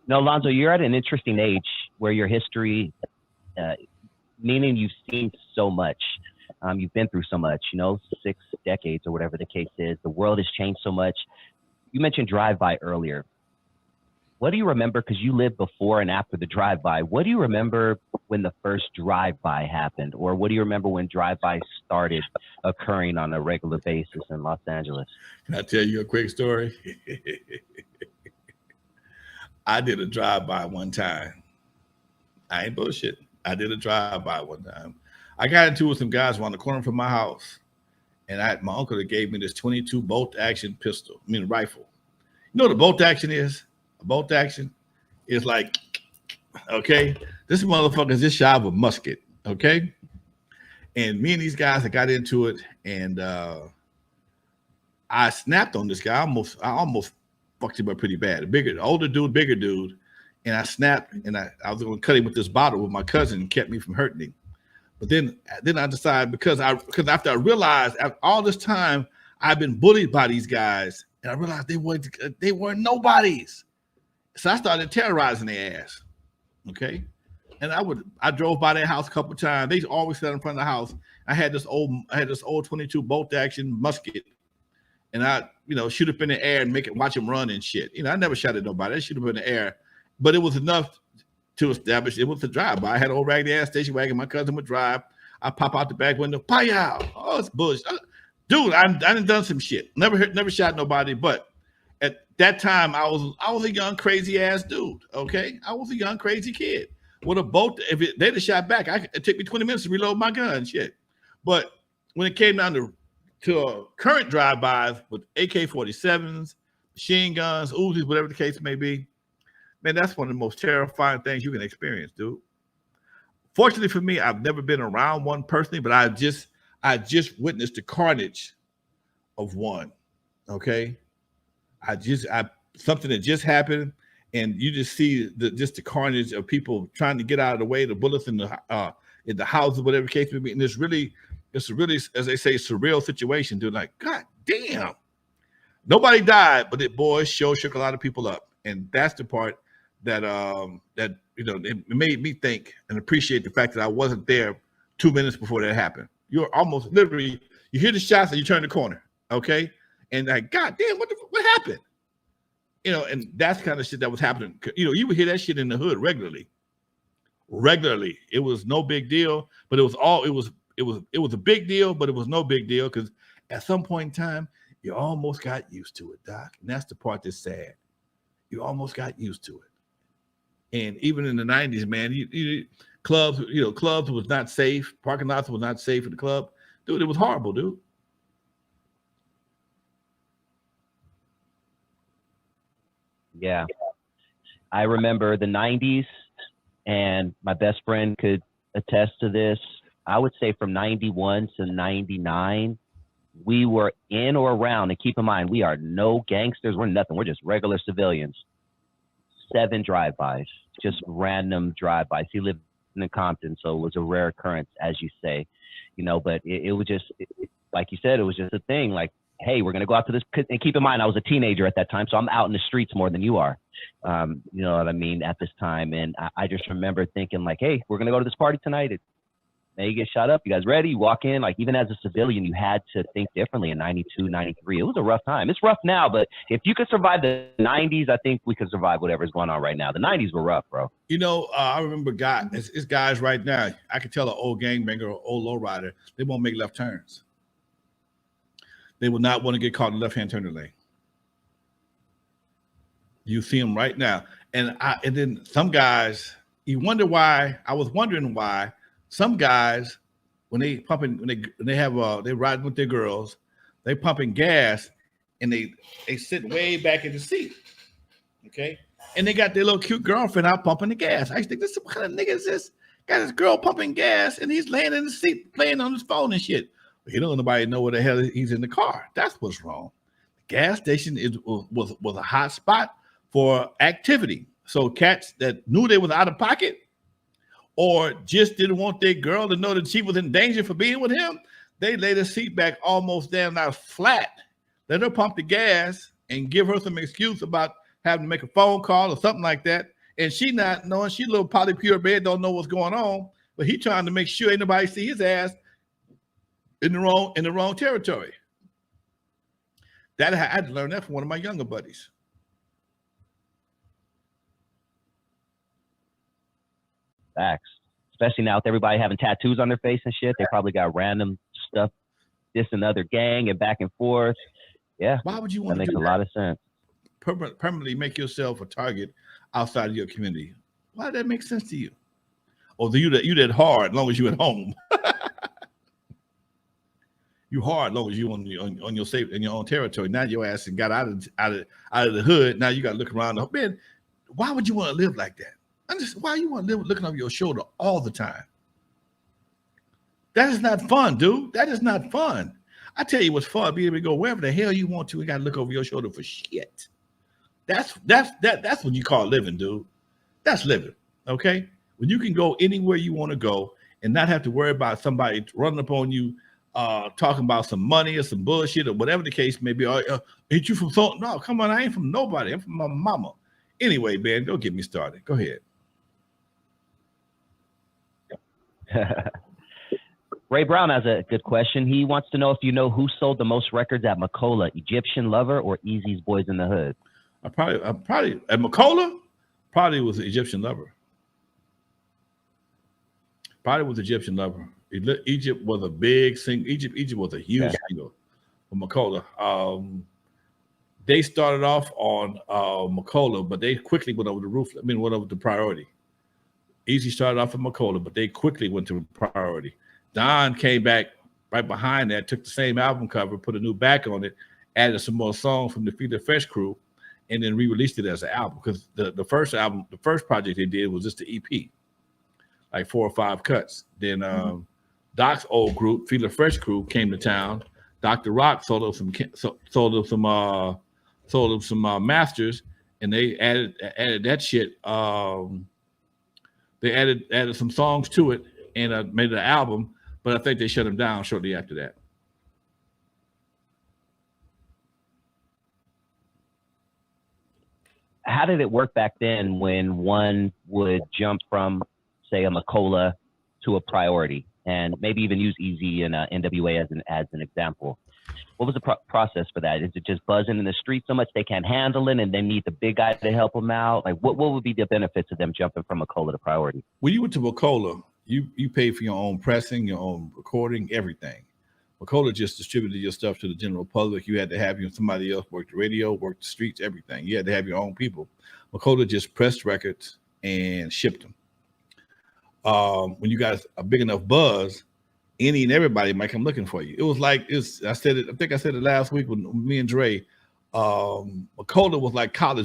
No, Lonzo, you're at an interesting age where your history, uh, meaning you've seen so much. You've been through so much, 6 decades or whatever the case is. The world has changed so much. You mentioned drive-by earlier. What do you remember? Because you lived before and after the drive-by. What do you remember when the first drive-by happened? Or what do you remember when drive-by started occurring on a regular basis in Los Angeles? Can I tell you a quick story? I did a drive-by one time. I ain't bullshit. I did a drive-by one time. I got into it with some guys around the corner from my house, and my uncle that gave me this 22 bolt action pistol. I mean, rifle. You know what a bolt action is? A bolt action is like, okay, this motherfucker is just shy of a musket, okay? And me and these guys, I got into it, and I snapped on this guy. I almost fucked him up pretty bad. Older dude, bigger dude. And I snapped, and I was going to cut him with this bottle with my cousin and kept me from hurting him. But then I decided because after I realized after all this time I've been bullied by these guys, and I realized they weren't nobodies. So I started terrorizing their ass. Okay. And I drove by their house a couple of times. They always sat in front of the house. I had this old 22 bolt action musket. And I, shoot up in the air and watch them run and shit. I never shot at nobody. I shoot up in the air. But it was enough to establish it was a drive-by. I had an old raggedy ass station wagon. My cousin would drive. I pop out the back window. Pow! Oh, it's bullshit. Dude, I done some shit. Never shot nobody. But at that time, I was a young, crazy ass dude. Okay? I was a young, crazy kid. With a bolt, they'd have shot back, it took me 20 minutes to reload my gun, shit. But when it came down to current drive-bys with AK-47s, machine guns, Uzis, whatever the case may be, man, that's one of the most terrifying things you can experience, dude. Fortunately for me, I've never been around one personally, but I just witnessed the carnage of one. Okay, something that just happened, and you just see the carnage of people trying to get out of the way, the bullets in the houses, whatever the case may be, and it's a really, as they say, surreal situation, dude. Like, God damn, nobody died, but it shook a lot of people up, and that's the part that it made me think and appreciate the fact that I wasn't there 2 minutes before that happened. You're almost literally, you hear the shots and you turn the corner, okay? And like, God damn, what happened? And that's kind of shit that was happening. You would hear that shit in the hood regularly. It was no big deal, but it was a big deal, but it was no big deal because at some point in time, you almost got used to it, Doc. And that's the part that's sad. You almost got used to it. And even in the 90s, man, clubs was not safe. Parking lots was not safe for the club. Dude, it was horrible, dude. Yeah. I remember the 90s, and my best friend could attest to this. I would say from 91 to 99, we were in or around, and keep in mind, we are no gangsters. We're nothing. We're just regular civilians. 7 drive-bys, just random drive-bys. He lived in Compton, so it was a rare occurrence, as you say, but it was just, like you said, it was just a thing. Like, hey, we're going to go out to this. And keep in mind, I was a teenager at that time, so I'm out in the streets more than you are. You know what I mean, at this time. And I just remember thinking like, hey, we're going to go to this party tonight. Now you get shot up. You guys ready? You walk in. Like, even as a civilian, you had to think differently in 92, 93. It was a rough time. It's rough now, but if you could survive the 90s, I think we could survive whatever's going on right now. The 90s were rough, bro. I remember it's guys right now. I could tell an old gangbanger or old lowrider, they won't make left turns. They will not want to get caught in the left-hand turning lane. You see them right now. And then some guys, you wonder why. I was wondering why some guys, when they they're riding with their girls, they pumping gas and they sit way back in the seat. Okay. And they got their little cute girlfriend out pumping the gas. I think this, what kind of nigga is this? Got his girl pumping gas and he's laying in the seat playing on his phone and shit. He don't nobody know where the hell he's in the car. That's what's wrong. The gas station was a hot spot for activity. So cats that knew they was out of pocket or just didn't want their girl to know that she was in danger for being with him, they lay the seat back almost damn now flat. Let her pump the gas and give her some excuse about having to make a phone call or something like that. and she not knowing, she a little polypure, don't know what's going on, but he trying to make sure ain't nobody see his ass in the wrong territory. That I had to learn that from one of my younger buddies. Facts. Especially now with everybody having tattoos on their face and shit, they probably got random stuff, this and other gang and back and forth. Yeah. Why would you want that to makes a lot of sense? Permanently make yourself a target outside of your community? Why does that make sense to you? Or do you that hard as long as you're at home? You hard as long as you on your safe in your own territory. Now your ass got out of the hood. Now you got to look around. Man, why would you want to live like that? Why you want to live looking over your shoulder all the time? That is not fun, dude. That is not fun. I tell you what's fun, be able to go wherever the hell you want to. You got to look over your shoulder for shit. That's what you call living, dude. That's living, okay? When you can go anywhere you want to go and not have to worry about somebody running up on you, talking about some money or some bullshit or whatever the case may be. Ain't you from something? No, come on, I ain't from nobody. I'm from my mama. Anyway, man, don't get me started. Go ahead. Ray Brown has a good question. He wants to know if you know who sold the most records at Michel'le, Egyptian Lover or Eazy's Boys in the Hood. I probably at Michel'le, probably was Egyptian Lover. Probably was Egyptian Lover. Egypt was a big single. Egypt was a huge single for Michel'le. They started off on Michel'le, but they quickly went over the roof. Went over to Priority. Eazy started off at Michel'le, but they quickly went to Priority. Don came back right behind that, took the same album cover, put a new back on it, added some more songs from the Feed Fresh crew, and then re-released it as an album. Because the first album, the first project they did was just the EP, like 4 or 5 cuts. Then Doc's old group, Feed Fresh crew, came to town. Dr. Rock sold them some masters, and they added that shit. They added some songs to it and made an album. But I think they shut him down shortly after that. How did it work back then when one would jump from, say, a Michel'le to a Priority, and maybe even use Eazy and N.W.A as an example? What was the process for that? Is it just buzzing in the street so much they can't handle it and they need the big guy to help them out? Like, what would be the benefits of them jumping from Michel'le to Priority? When you went to Michel'le, you paid for your own pressing, your own recording, everything. Michel'le just distributed your stuff to the general public. You had to have somebody else work the radio, work the streets, everything. You had to have your own people. Michel'le just pressed records and shipped them. When you got a big enough buzz, any and everybody might come looking for you. It was like I think I said it last week with me and Dre. Michel'le was like college